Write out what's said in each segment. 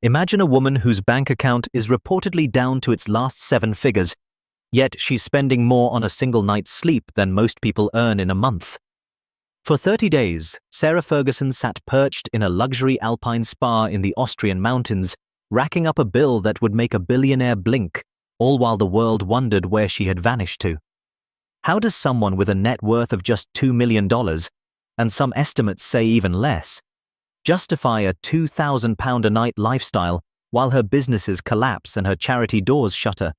Imagine a woman whose bank account is reportedly down to its last 7 figures, yet she's spending more on a single night's sleep than most people earn in a month. For 30 days, Sarah Ferguson sat perched in a luxury alpine spa in the Austrian mountains, racking up a bill that would make a billionaire blink, all while the world wondered where she had vanished to. How does someone with a net worth of just $2 million, and some estimates say even less, justify a £2,000 a night lifestyle while her businesses collapse and her charity doors shutter?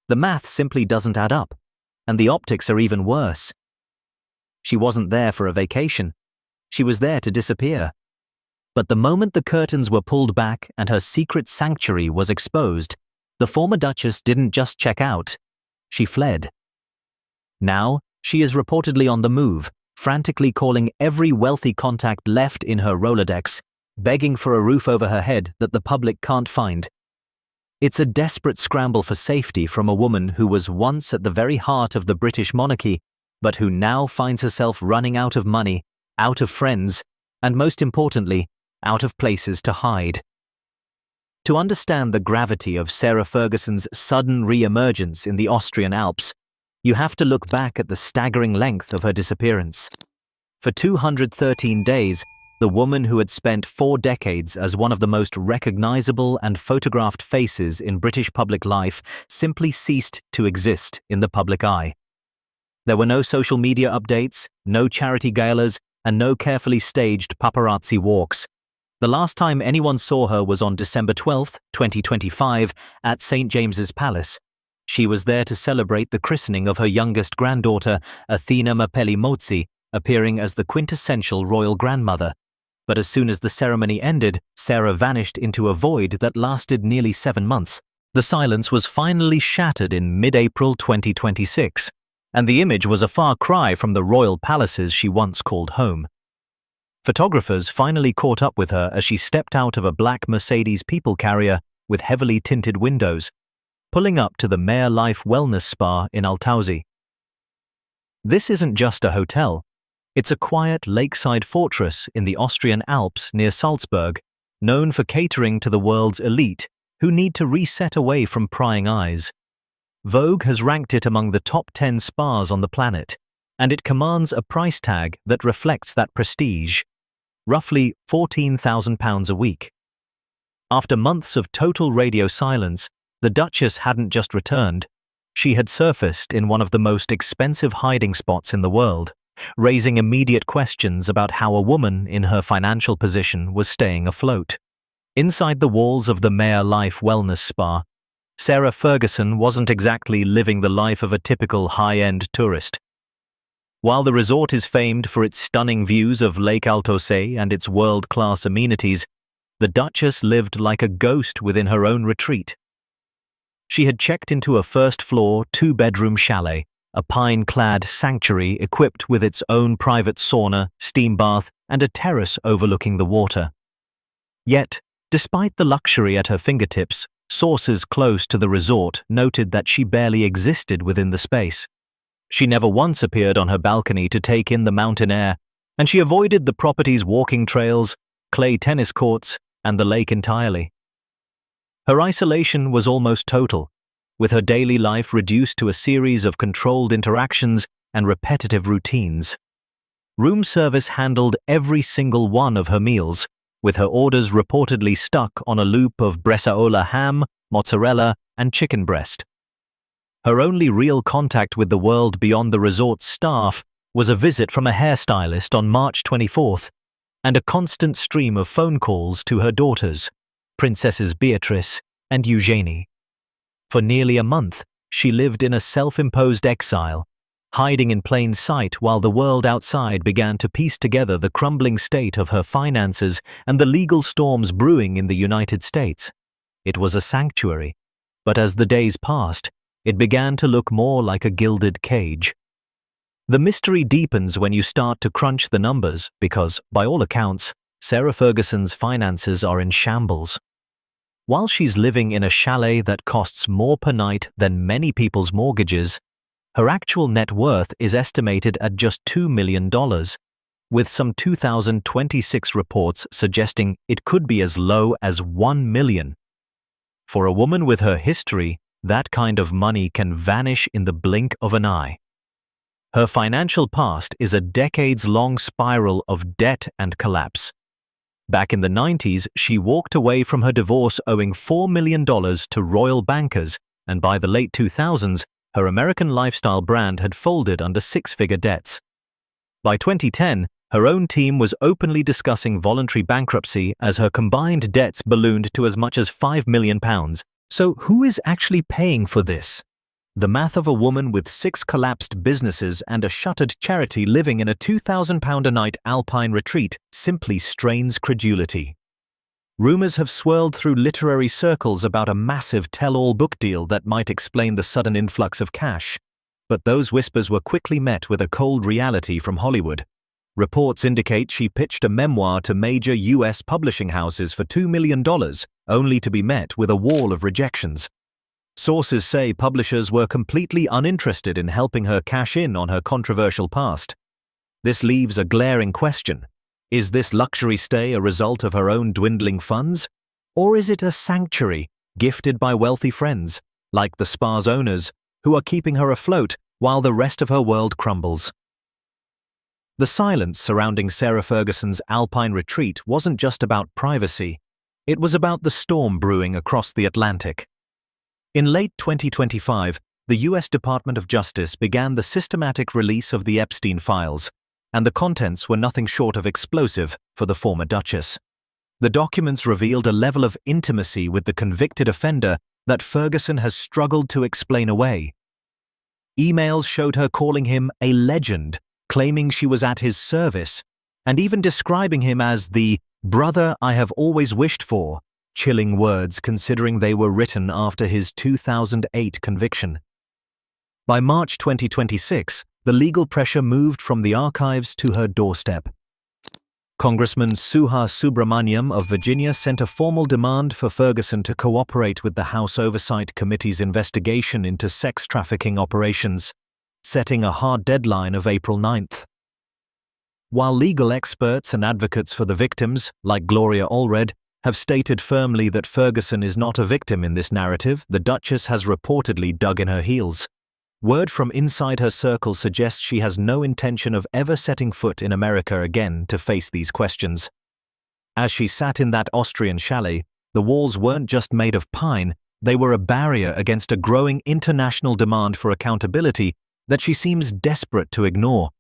The math simply doesn't add up, and the optics are even worse. She wasn't there for a vacation. She was there to disappear. But the moment the curtains were pulled back and her secret sanctuary was exposed, the former Duchess didn't just check out. She fled. Now, she is reportedly on the move, frantically calling every wealthy contact left in her Rolodex, begging for a roof over her head that the public can't find. It's a desperate scramble for safety from a woman who was once at the very heart of the British monarchy, but who now finds herself running out of money, out of friends, and most importantly, out of places to hide. To understand the gravity of Sarah Ferguson's sudden re-emergence in the Austrian Alps, you have to look back at the staggering length of her disappearance. For 213 days, the woman who had spent 4 decades as one of the most recognizable and photographed faces in British public life simply ceased to exist in the public eye. There were no social media updates, no charity galas, and no carefully staged paparazzi walks. The last time anyone saw her was on December 12, 2025, at St. James's Palace. She was there to celebrate the christening of her youngest granddaughter, Athena Mapelli Mozzi, appearing as the quintessential royal grandmother. But as soon as the ceremony ended, Sarah vanished into a void that lasted nearly 7 months. The silence was finally shattered in mid-April 2026, and the image was a far cry from the royal palaces she once called home. Photographers finally caught up with her as she stepped out of a black Mercedes people carrier with heavily tinted windows, pulling up to the Mare Life Wellness Spa in Alps. This isn't just a hotel. It's a quiet lakeside fortress in the Austrian Alps near Salzburg, known for catering to the world's elite who need to reset away from prying eyes. Vogue has ranked it among the top 10 spas on the planet, and it commands a price tag that reflects that prestige, roughly £14,000 a week. After months of total radio silence, the Duchess hadn't just returned. She had surfaced in one of the most expensive hiding spots in the world, raising immediate questions about how a woman in her financial position was staying afloat. Inside the walls of the Mare Life Wellness Spa, Sarah Ferguson wasn't exactly living the life of a typical high-end tourist. While the resort is famed for its stunning views of Lake Altos and its world-class amenities, the Duchess lived like a ghost within her own retreat. She had checked into a first-floor, 2-bedroom chalet, a pine-clad sanctuary equipped with its own private sauna, steam bath, and a terrace overlooking the water. Yet, despite the luxury at her fingertips, sources close to the resort noted that she barely existed within the space. She never once appeared on her balcony to take in the mountain air, and she avoided the property's walking trails, clay tennis courts, and the lake entirely. Her isolation was almost total, with her daily life reduced to a series of controlled interactions and repetitive routines. Room service handled every single one of her meals, with her orders reportedly stuck on a loop of bresaola ham, mozzarella, and chicken breast. Her only real contact with the world beyond the resort's staff was a visit from a hairstylist on March 24th, and a constant stream of phone calls to her daughters, Princesses Beatrice and Eugenie. For nearly a month, she lived in a self-imposed exile, hiding in plain sight while the world outside began to piece together the crumbling state of her finances and the legal storms brewing in the United States. It was a sanctuary, but as the days passed, it began to look more like a gilded cage. The mystery deepens when you start to crunch the numbers because, by all accounts, Sarah Ferguson's finances are in shambles. While she's living in a chalet that costs more per night than many people's mortgages, her actual net worth is estimated at just $2 million, with some 2,026 reports suggesting it could be as low as 1 million. For a woman with her history, that kind of money can vanish in the blink of an eye. Her financial past is a decades-long spiral of debt and collapse. Back in the 90s, she walked away from her divorce owing $4 million to royal bankers, and by the late 2000s, her American lifestyle brand had folded under six-figure debts. By 2010, her own team was openly discussing voluntary bankruptcy as her combined debts ballooned to as much as £5 million. So who is actually paying for this? The math of a woman with 6 collapsed businesses and a shuttered charity living in a £2,000 a night alpine retreat simply strains credulity. Rumors have swirled through literary circles about a massive tell-all book deal that might explain the sudden influx of cash. But those whispers were quickly met with a cold reality from Hollywood. Reports indicate she pitched a memoir to major US publishing houses for $2 million, only to be met with a wall of rejections. Sources say publishers were completely uninterested in helping her cash in on her controversial past. This leaves a glaring question. Is this luxury stay a result of her own dwindling funds? Or is it a sanctuary gifted by wealthy friends, like the spa's owners, who are keeping her afloat while the rest of her world crumbles? The silence surrounding Sarah Ferguson's alpine retreat wasn't just about privacy. It was about the storm brewing across the Atlantic. In late 2025, the US Department of Justice began the systematic release of the Epstein files, and the contents were nothing short of explosive for the former Duchess. The documents revealed a level of intimacy with the convicted offender that Ferguson has struggled to explain away. Emails showed her calling him a legend, claiming she was at his service, and even describing him as the brother I have always wished for, chilling words considering they were written after his 2008 conviction. By March 2026, the legal pressure moved from the archives to her doorstep. Congressman Suha Subramaniam of Virginia sent a formal demand for Ferguson to cooperate with the House Oversight Committee's investigation into sex trafficking operations, setting a hard deadline of April 9th. While legal experts and advocates for the victims, like Gloria Allred, have stated firmly that Ferguson is not a victim in this narrative, the Duchess has reportedly dug in her heels. Word from inside her circle suggests she has no intention of ever setting foot in America again to face these questions. As she sat in that Austrian chalet, the walls weren't just made of pine, they were a barrier against a growing international demand for accountability that she seems desperate to ignore.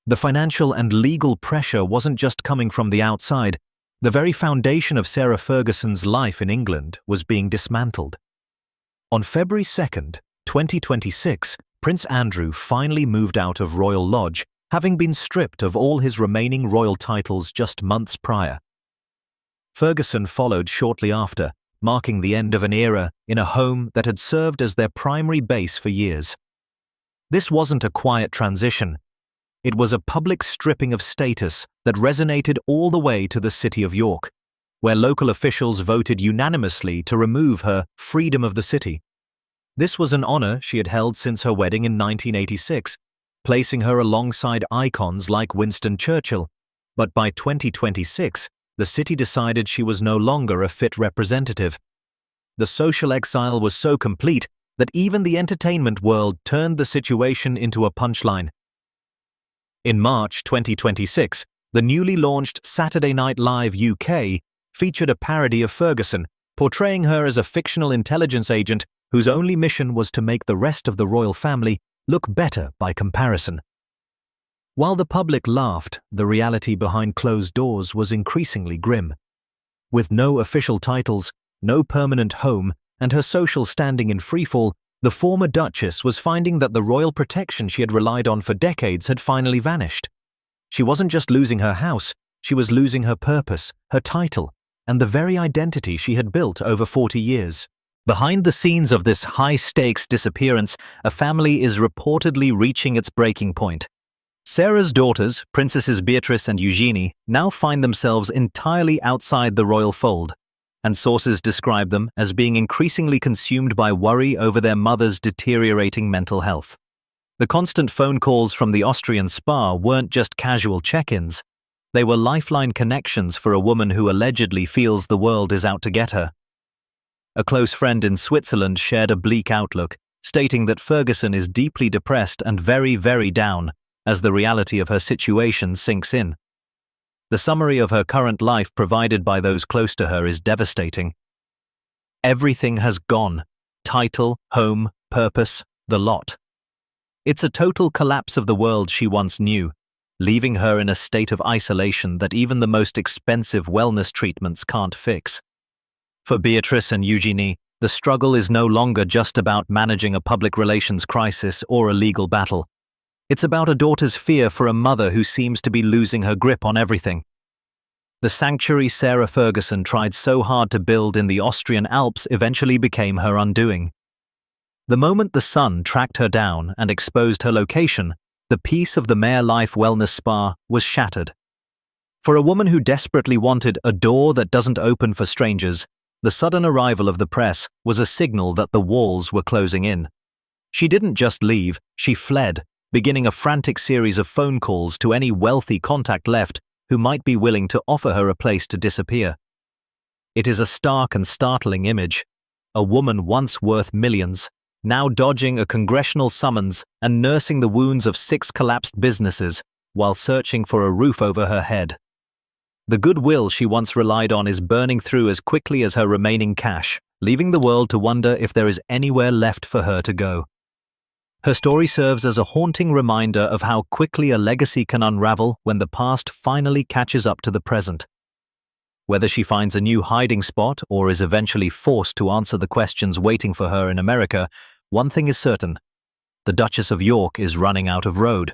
The financial and legal pressure wasn't just coming from the outside. The very foundation of Sarah Ferguson's life in England was being dismantled. On February 2nd, 2026, Prince Andrew finally moved out of Royal Lodge, having been stripped of all his remaining royal titles just months prior. Ferguson followed shortly after, marking the end of an era in a home that had served as their primary base for years. This wasn't a quiet transition. It was a public stripping of status that resonated all the way to the city of York, where local officials voted unanimously to remove her freedom of the city. This was an honor she had held since her wedding in 1986, placing her alongside icons like Winston Churchill. But by 2026, the city decided she was no longer a fit representative. The social exile was so complete that even the entertainment world turned the situation into a punchline. In March 2026, the newly launched Saturday Night Live UK featured a parody of Ferguson, portraying her as a fictional intelligence agent whose only mission was to make the rest of the royal family look better by comparison. While the public laughed, the reality behind closed doors was increasingly grim. With no official titles, no permanent home, and her social standing in freefall, the former Duchess was finding that the royal protection she had relied on for decades had finally vanished. She wasn't just losing her house, she was losing her purpose, her title, and the very identity she had built over 40 years. Behind the scenes of this high-stakes disappearance, a family is reportedly reaching its breaking point. Sarah's daughters, Princesses Beatrice and Eugenie, now find themselves entirely outside the royal fold, and sources describe them as being increasingly consumed by worry over their mother's deteriorating mental health. The constant phone calls from the Austrian spa weren't just casual check-ins. They were lifeline connections for a woman who allegedly feels the world is out to get her. A close friend in Switzerland shared a bleak outlook, stating that Ferguson is deeply depressed and very, very down as the reality of her situation sinks in. The summary of her current life provided by those close to her is devastating. Everything has gone. Title, home, purpose, the lot. It's a total collapse of the world she once knew, leaving her in a state of isolation that even the most expensive wellness treatments can't fix. For Beatrice and Eugenie, the struggle is no longer just about managing a public relations crisis or a legal battle. It's about a daughter's fear for a mother who seems to be losing her grip on everything. The sanctuary Sarah Ferguson tried so hard to build in the Austrian Alps eventually became her undoing. The moment the sun tracked her down and exposed her location, the peace of the Mere Life Wellness Spa was shattered. For a woman who desperately wanted a door that doesn't open for strangers, the sudden arrival of the press was a signal that the walls were closing in. She didn't just leave, she fled, beginning a frantic series of phone calls to any wealthy contact left who might be willing to offer her a place to disappear. It is a stark and startling image. A woman once worth millions, now dodging a congressional summons and nursing the wounds of 6 collapsed businesses while searching for a roof over her head. The goodwill she once relied on is burning through as quickly as her remaining cash, leaving the world to wonder if there is anywhere left for her to go. Her story serves as a haunting reminder of how quickly a legacy can unravel when the past finally catches up to the present. Whether she finds a new hiding spot or is eventually forced to answer the questions waiting for her in America, one thing is certain: the Duchess of York is running out of road.